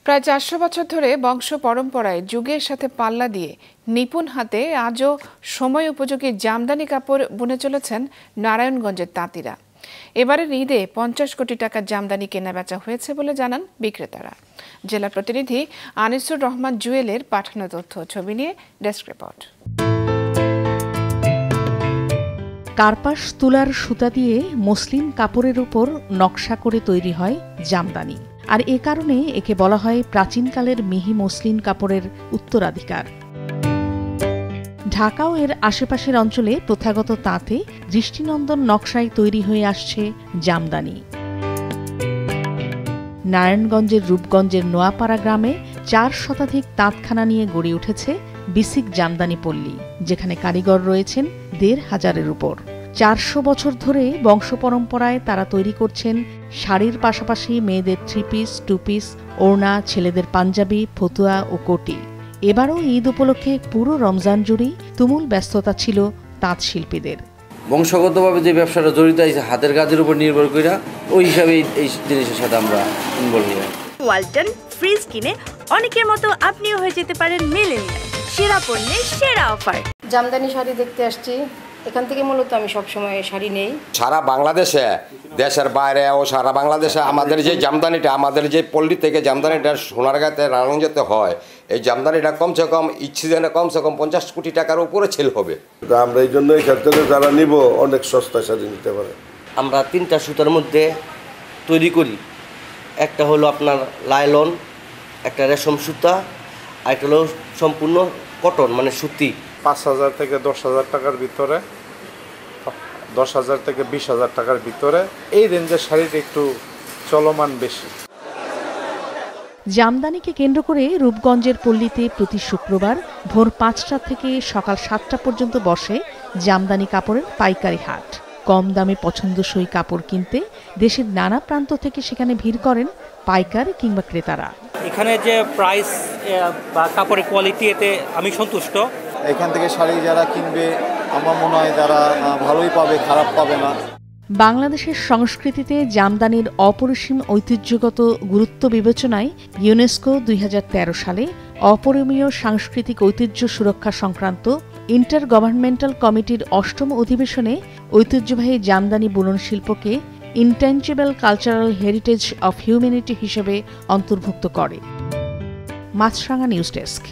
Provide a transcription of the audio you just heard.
প্রায় ৪০০ বছর ধরে বংশ পরম্পরায় যুগের সাথে পাল্লা দিয়ে নিপুণ হাতে আজও সময় উপযোগী জামদানি কাপড় বুনে চলেছেন নারায়ণগঞ্জের তাঁতিরা। এবারের ঈদে ৫০ কোটি টাকার জামদানি কেনাবেচা হয়েছে বলে জানান বিক্রেতারা। জেলা প্রতিনিধি আনিসুর রহমান জুয়েলের পাঠানো তথ্য ছবি নিয়ে ডেস্ক রিপোর্ট। কার্পাস তুলার সুতা দিয়ে মসলিন কাপড়ের উপর নকশা করে তৈরি হয় জামদানি, আর এ কারণে একে বলা হয় প্রাচীনকালের মিহি মসলিন কাপড়ের উত্তরাধিকার। ঢাকা ও এর আশেপাশের অঞ্চলে প্রথাগত তাঁতে দৃষ্টিনন্দন নকশায় তৈরি হয়ে আসছে জামদানি। নারায়ণগঞ্জের রূপগঞ্জের নোয়াপাড়া গ্রামে ৪ শতাধিক তাঁতখানা নিয়ে গড়ে উঠেছে বিসিক জামদানি পল্লী, যেখানে কারিগর রয়েছেন ১৫০০-এর উপর। ৪০০ বছর ধরে বংশ পরম্পরায় তারা তৈরি করছেন শাড়ির পাশাপাশি মেয়েদের 3 পিস, 2 পিস, ওড়না, ছেলেদের পাঞ্জাবি, ফতুয়া ও কোটি। এবারও ঈদ উপলক্ষে পুরো রমজান জুড়েই তুমুল ব্যস্ততা ছিল তাঁত শিল্পীদের। বংশগতভাবে যে ব্যবসাটা জড়িত আছে হাতের কাজের উপর নির্ভর করে, ওই হিসাবে এই জিনিসের সাথে আমরা ইনভলভ হই। ওয়ালটন ফ্রিজ কিনে অনেকের মতো আপনিও হয়ে যেতে পারেন মিলেনিয়াল। সেরা পণ্যের সেরা অফার। জামদানি শাড়ি দেখতে আসছি, এখান থেকে মূলত আমি সবসময় শাড়ি নেই। সারা বাংলাদেশে, দেশের বাইরে ও সারা বাংলাদেশে আমাদের যে জামদানিটা, আমাদের যে পল্লী থেকে জামদানিটা সোনারগাঁতে রানাগঞ্জেতে হয়, এই জামদানিটা কমসে কম সিজনে কমসে কম ৫০ কোটি টাকার উপরে সেল হবে। আমরা এই জন্য এখান থেকে যারা নিব অনেক সস্তা শাড়ি নিতে পারে। আমরা ৩টা সুতার মধ্যে তৈরি করি। একটা হলো আপনার লাইলন, একটা রেশম সুতা, আর একটা হলো সম্পূর্ণ কটন মানে সুতি। ৫,০০০ থেকে ১০,০০০ টাকার ভিতরে, ১০,০০০ থেকে ২০,০০০ টাকার ভিতরে এই রেঞ্জের শাড়িটা একটু চলমান বেশি। জামদানিকে কেন্দ্র করে রূপগঞ্জের পল্লীতে প্রতি শুক্রবার ভোর ৫টা থেকে সকাল ৭টা পর্যন্ত বসে জামদানি কাপড়ের পাইকারি হাট। কম দামে পছন্দসই কাপড় কিনতে দেশের নানা প্রান্ত থেকে সেখানে ভিড় করেন পাইকার কিংবা ক্রেতারা। এখানে যে প্রাইস বা কাপড়ের কোয়ালিটি, এতে আমি সন্তুষ্ট। এখান থেকে শাড়ি যারা কিনবে আমার মনে হয় তারা ভালোই পাবে, খারাপ পাবে না। বাংলাদেশের সংস্কৃতিতে জামদানির অপরিসীম ঐতিহ্যগত গুরুত্ব বিবেচনায় ইউনেস্কো ২০১৩ সালে অপরিমেয় সাংস্কৃতিক ঐতিহ্য সুরক্ষা সংক্রান্ত ইন্টার গভর্নমেন্টাল কমিটির ৮ম অধিবেশনে ঐতিহ্যবাহী জামদানি বুনন শিল্পকে intangible cultural heritage of humanity হিসেবে অন্তর্ভুক্ত করে। মাছরাঙা নিউজ ডেস্ক।